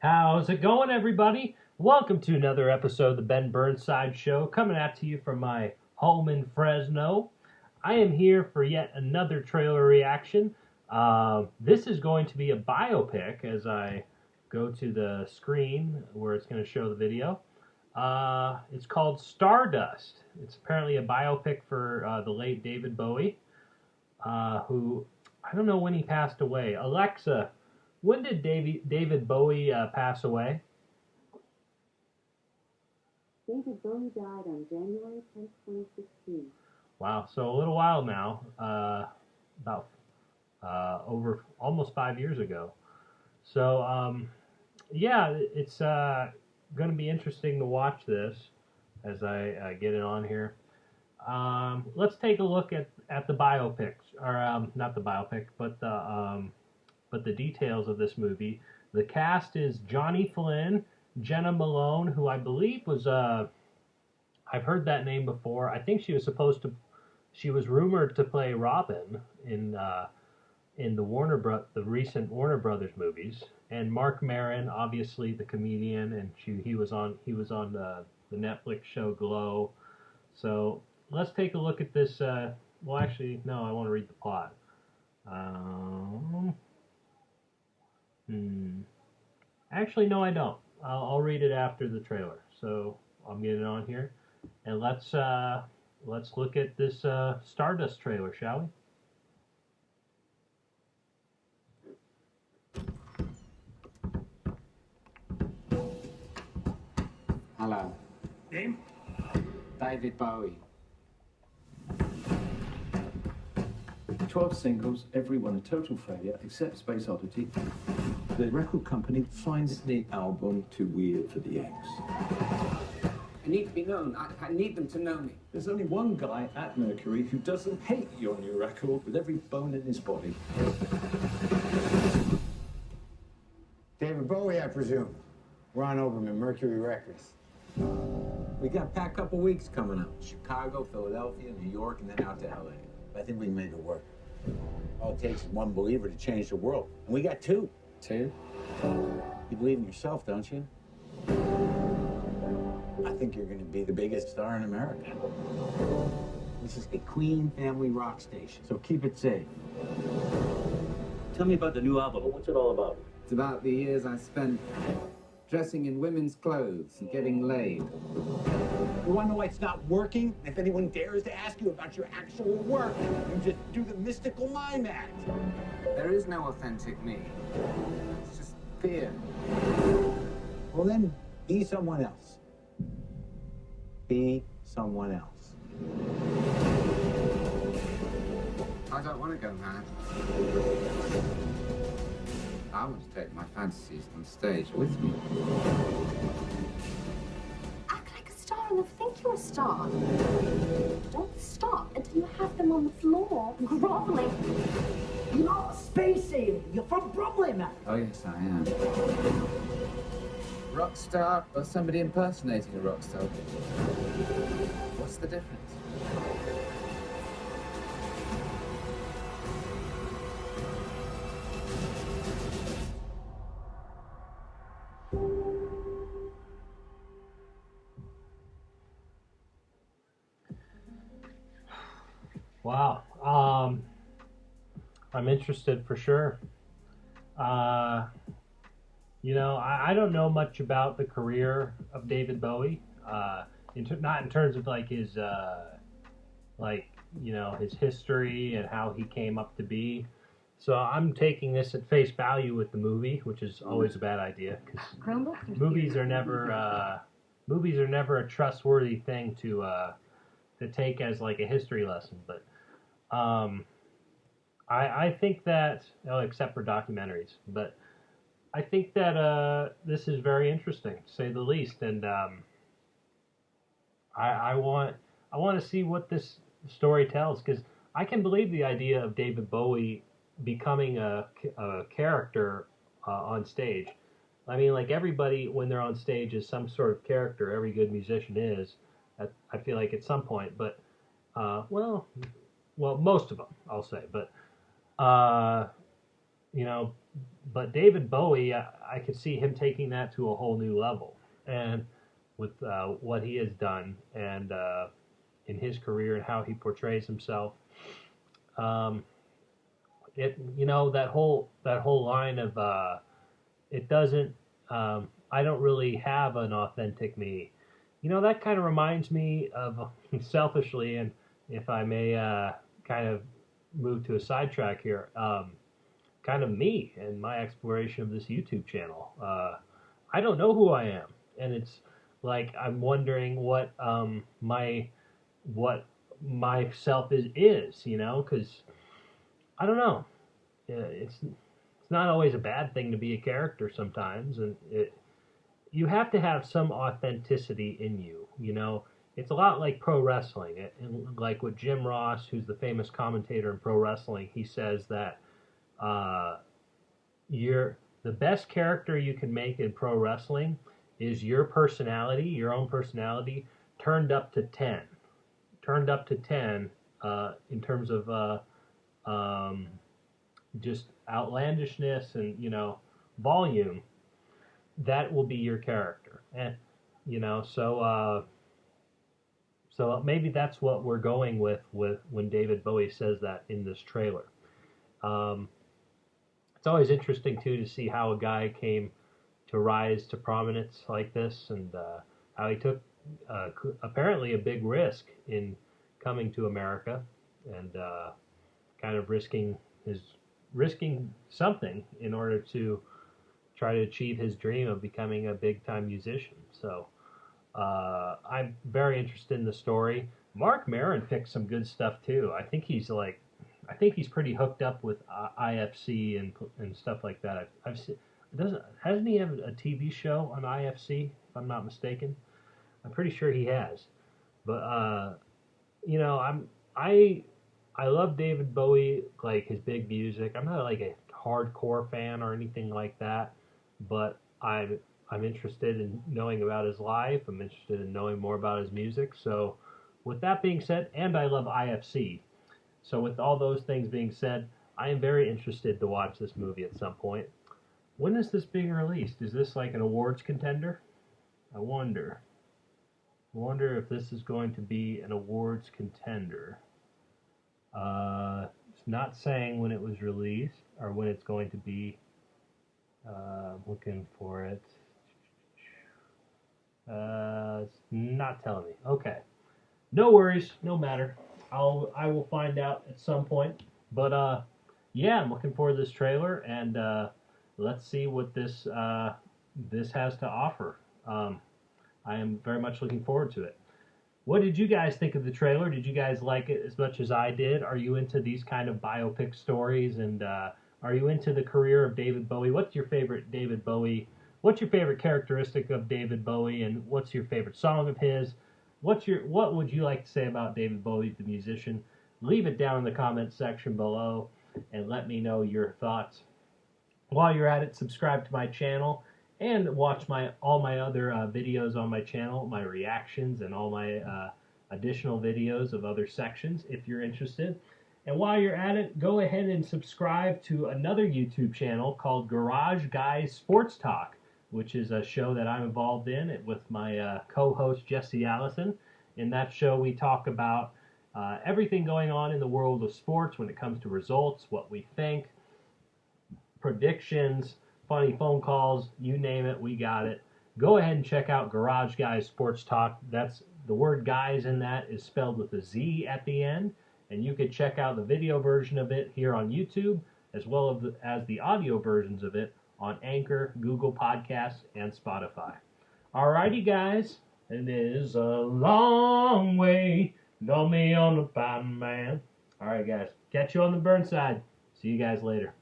How's it going, everybody? Welcome to another episode of the Ben Burnside Show, coming at you from my home in Fresno. I am here for yet another trailer reaction. This is going to be a biopic as I go to the screen where it's going to show the video. It's called Stardust. It's apparently a biopic for the late David Bowie, who I don't know when he passed away. Alexa, when did David Bowie pass away? David Bowie died on January 10th, 2016. Wow, so a little while now, about over almost 5 years ago. So, yeah, it's going to be interesting to watch this as I get it on here. Let's take a look at the biopics, or not the biopic, but the details of this movie. The cast is Johnny Flynn, Jenna Malone, who I believe was I've heard that name before. I think she was rumored to play Robin in the recent Warner Brothers movies. And Mark Maron, obviously the comedian, and he was on the Netflix show Glow. So let's take a look at this. Well, actually, no, I want to read the plot. Actually, no, I don't. I'll read it after the trailer. So I'm getting on here, and let's look at this Stardust trailer, shall we? Hello. Name? David Bowie. 12 singles, every one a total failure, except Space Oddity. The record company finds the album too weird for the X. I need to be known. I need them to know me. There's only one guy at Mercury who doesn't hate your new record with every bone in his body. David Bowie, I presume. Ron Oberman, Mercury Records. We got a packed couple weeks coming up. Chicago, Philadelphia, New York, and then out to LA. I think we can make it work. All it takes is one believer to change the world. And we got two. Two? You believe in yourself, don't you? I think you're going to be the biggest star in America. This is a Queen family rock station, so keep it safe. Tell me about the new album. What's it all about? It's about the years I spent dressing in women's clothes and getting laid. You want to know why it's not working? If anyone dares to ask you about your actual work, you just do the mystical mime act. There is no authentic me. It's just fear. Well, then, be someone else. Be someone else. I don't want to go mad. I want to take my fantasies on stage with me. Act like a star and they'll think you're a star. Don't stop until you have them on the floor, groveling. You're not a space alien. You're from Bromley, man. Oh, yes, I am. Rock star or somebody impersonating a rock star? What's the difference? Wow. I'm interested for sure. I don't know much about the career of David Bowie. Not in terms of like his his history and how he came up to be. So I'm taking this at face value with the movie, which is always a bad idea because movies are never a trustworthy thing to take as like a history lesson. But I think that, except for documentaries, but I think that this is very interesting, to say the least, and I want to see what this story tells, because I can believe the idea of David Bowie becoming a character on stage. I mean, like everybody when they're on stage is some sort of character. Every good musician is. I feel like at some point, but well, most of them, I'll say, but you know, but David Bowie, I could see him taking that to a whole new level, and with what he has done and in his career and how he portrays himself. Um, that whole line of it doesn't. I don't really have an authentic me. That kind of reminds me of selfishly, and if I may kind of move to a sidetrack here, kind of me and my exploration of this YouTube channel. I don't know who I am, and it's like I'm wondering what myself is, because I don't know. It's not always a bad thing to be a character sometimes, and you have to have some authenticity in you. It's a lot like pro wrestling, and like with Jim Ross, who's the famous commentator in pro wrestling. He says that you're the best character you can make in pro wrestling is your personality, your own personality, turned up to 10. Turned up to 10 in terms of just outlandishness and volume. That will be your character, and so maybe that's what we're going with when David Bowie says that in this trailer. It's always interesting too to see how a guy came to rise to prominence like this, and how he took apparently a big risk in coming to America, and kind of risking something in order to try to achieve his dream of becoming a big time musician. So I'm very interested in the story. Mark Maron picked some good stuff too. I think he's pretty hooked up with IFC and stuff like that. I've seen, hasn't he have a TV show on IFC, if I'm not mistaken? I'm pretty sure he has. But I love David Bowie, like his big music. I'm not like a hardcore fan or anything like that, but I'm interested in knowing about his life. I'm interested in knowing more about his music. So with that being said, and I love IFC. So with all those things being said, I am very interested to watch this movie at some point. When is this being released? Is this like an awards contender? I wonder if this is going to be an awards contender. It's not saying when it was released or when it's going to be. Looking for it. It's not telling me. Okay. No worries. No matter. I will find out at some point. But yeah, I'm looking forward to this trailer, and let's see what this has to offer. I am very much looking forward to it. What did you guys think of the trailer? Did you guys like it as much as I did? Are you into these kind of biopic stories? And are you into the career of David Bowie? What's your favorite David Bowie? What's your favorite characteristic of David Bowie? And what's your favorite song of his? What would you like to say about David Bowie, the musician? Leave it down in the comments section below and let me know your thoughts. While you're at it, subscribe to my channel and watch all my other videos on my channel, my reactions and all my additional videos of other sections if you're interested. And while you're at it, go ahead and subscribe to another YouTube channel called Garage Guys Sports Talk, which is a show that I'm involved in with my co-host Jesse Allison. In that show, we talk about everything going on in the world of sports when it comes to results, what we think, predictions, funny phone calls, you name it, we got it. Go ahead and check out Garage Guys Sports Talk. That's the word guys in that is spelled with a Z at the end. And you can check out the video version of it here on YouTube, as well as the audio versions of it on Anchor, Google Podcasts, and Spotify. Alrighty, guys. It is a long way. Know me on the bottom, man. Alright, guys. Catch you on the burn side. See you guys later.